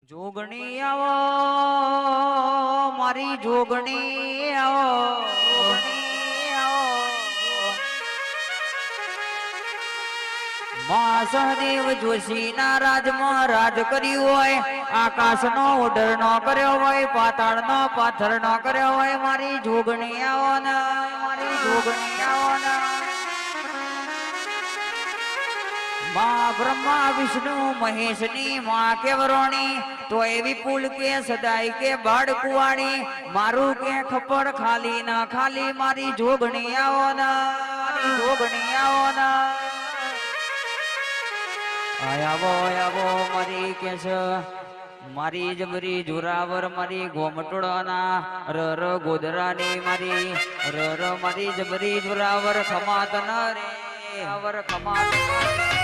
જોગણી આવો મારી જોગણી આવો માં સહદેવ જોશી ના રાજમાં રાજ કર્યું હોય, આકાશ નો ઓર્ડર નો કર્યો હોય, પાતાળ નો પાથર નો કર્યો હોય, મારી જોગણી આવો ને મારી જોગણી આવો ને માં બ્રહ્મા વિષ્ણુ મહેશ ની માં કેવરોણી તો એવી પુલ કે સદાય કે બાળ કુવાણી મારું કે ખપડ ખાલી ના ખાલી મારી જોગણી આવો ના મારી જોગણી આવો ના આવો આવો મારી કે છે મારી જબરી જોરાવર મારી ગોમટોડાના ર ગોદરાની મારી ર મારી જબરી જોરાવર ખમાત ન રે આવર ખમાત